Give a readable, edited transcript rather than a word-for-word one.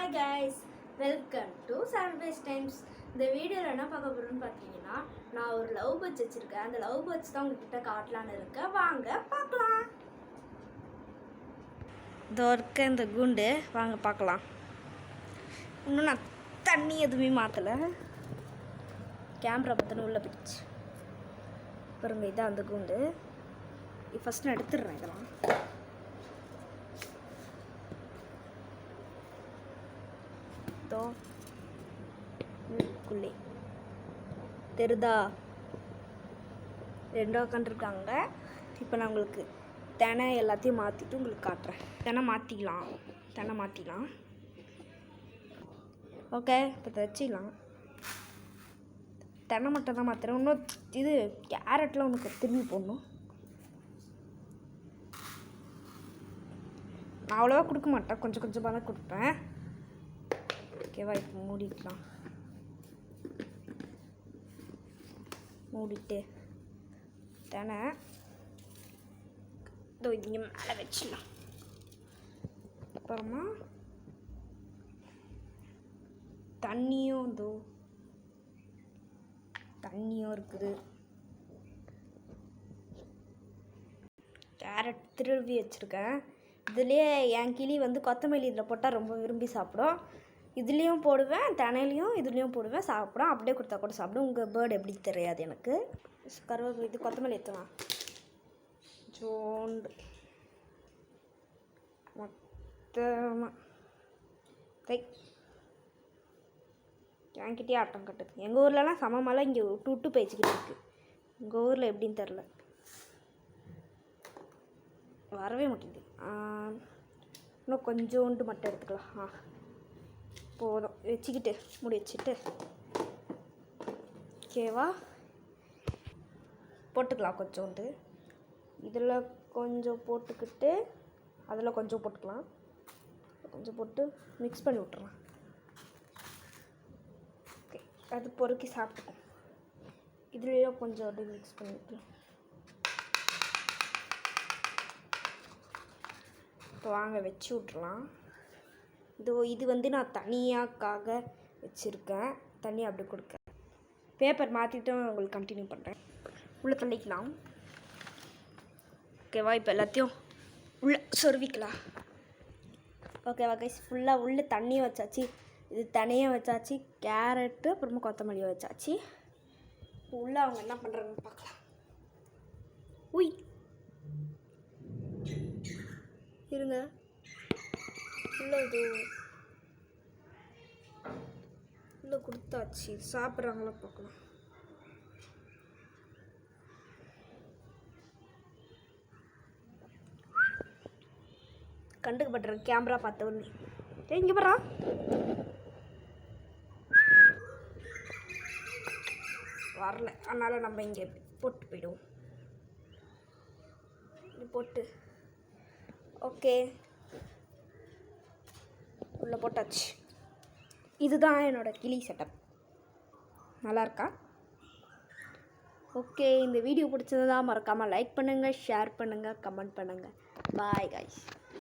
Hi guys, welcome to services times. இந்த வீடியோவில் என்ன பார்க்க போகிறோன்னு பார்த்தீங்கன்னா, நான் ஒரு லவ் பேர்ட்ஸ் வச்சுருக்கேன். அந்த லவ் பேர்ட்ஸ் தான் உங்ககிட்ட காட்டலான்னு இருக்கேன். வாங்க பார்க்கலாம். இதோ இருக்க இந்த குண்டு, வாங்க பார்க்கலாம். இன்னும் நான் தண்ணி எதுவுமே மாற்றலை. கேமரா பார்த்துன்னு உள்ளே போயிடுச்சு பாருங்க. இதான் அந்த குண்டு. ஃபஸ்ட் நான் எடுத்துடுறேன் இதெல்லாம். உள்ளே தெரிதா, ரெண்டோ உட்காந்துருக்காங்க. இப்போ நான் உங்களுக்கு தினை எல்லாத்தையும் மாற்றிட்டு உங்களுக்கு காட்டுறேன். தினை மாற்றிக்கலாம். ஓகே, இப்போ வச்சிடலாம். தினை மட்டும் தான் மாற்றுறேன். இன்னும் இது கேரட்லாம் உனக்கு திரும்பி போடணும். நான் அவ்வளோவா கொடுக்க மாட்டேன், கொஞ்சம் கொஞ்சமாக தான் கொடுப்பேன். ஓகேவா, இப்போ மூடிட்டு தானே இதோ இங்கே மேலே வச்சிடலாம். அப்புறமா தண்ணியும் இருக்குது. கேரட் திருவி வச்சுருக்கேன். இதுலேயே என் கிளி கொத்தமல்லி இதில் போட்டால் ரொம்ப விரும்பி சாப்பிடும். இதுலேயும் போடுவேன், தினையிலையும் இதுலேயும் போடுவேன், சாப்பிடும். அப்படியே கொடுத்தா கூட சாப்பிடும். உங்கள் பேர்டு எப்படி தெரியாது எனக்கு. கருவேப்பிலை, இது கொத்தமல்லி ஏற்றலாம். ஜோண்டு மொத்தமாக என்கிட்டயே ஆட்டம் கட்டுது. எங்கள் ஊர்லலாம் சமமாலாம் இங்கே விட்டு பேச்சுக்கிட்டு இருக்குது. உங்கள் ஊரில் எப்படின்னு தெரில, வரவே மாட்டேங்குது. இன்னும் கொஞ்சோண்டு மட்டும் எடுத்துக்கலாம். போதும், வச்சுக்கிட்டு மூடி வச்சுட்டு ஓகேவா, போட்டுக்கலாம். கொஞ்சோண்டு இதில் கொஞ்சம் போட்டுக்கிட்டு அதில் கொஞ்சம் போட்டுக்கலாம். கொஞ்சம் போட்டு மிக்ஸ் பண்ணி விட்டுறலாம். ஓகே, அது பொறுக்கி சாப்பிட்டுக்கும். இதுலேயே கொஞ்சம் அப்படியே மிக்ஸ் பண்ணி விட்டுலாம். இப்போ வாங்க வச்சு விட்றலாம். இது நான் தனியாக்காக வச்சுருக்கேன். தண்ணி அப்படி கொடுக்க பேப்பர் மாற்றிட்டு உங்களுக்கு கண்டினியூ பண்ணுறேன். உள்ளே தள்ளிக்கலாம். ஓகேவா, இப்போ எல்லாத்தையும் உள்ளே சொருவிக்கலாம். ஓகேவா கைஸ், ஃபுல்லாக உள்ளே தண்ணியை வச்சாச்சு. இது தனியாக வச்சாச்சு. கேரட்டு அப்புறமா கொத்தமல்லியை வச்சாச்சு. உள்ளே அவங்க என்ன பண்ணுறாங்கன்னு பார்க்கலாம். உய் இருங்க, உள்ளே கொடுத்தாச்சு. சாப்பிட்றாங்களா பார்க்கலாம். கண்டுக்கு பட்டுறேன் கேமரா பார்த்த உடனே. இங்கே போகிறா, வரல. அதனால் நம்ம இங்கே போட்டு போயிடுவோம். போட்டு ஓகே, உள்ளே போட்டாச்சு. இதுதான் என்னோடய கிளி செட்டப். நல்லா இருக்கா? ஓகே, இந்த வீடியோ பிடிச்சதா மறக்காமல் லைக் பண்ணுங்கள், ஷேர் பண்ணுங்கள், கமெண்ட் பண்ணுங்கள். Bye guys.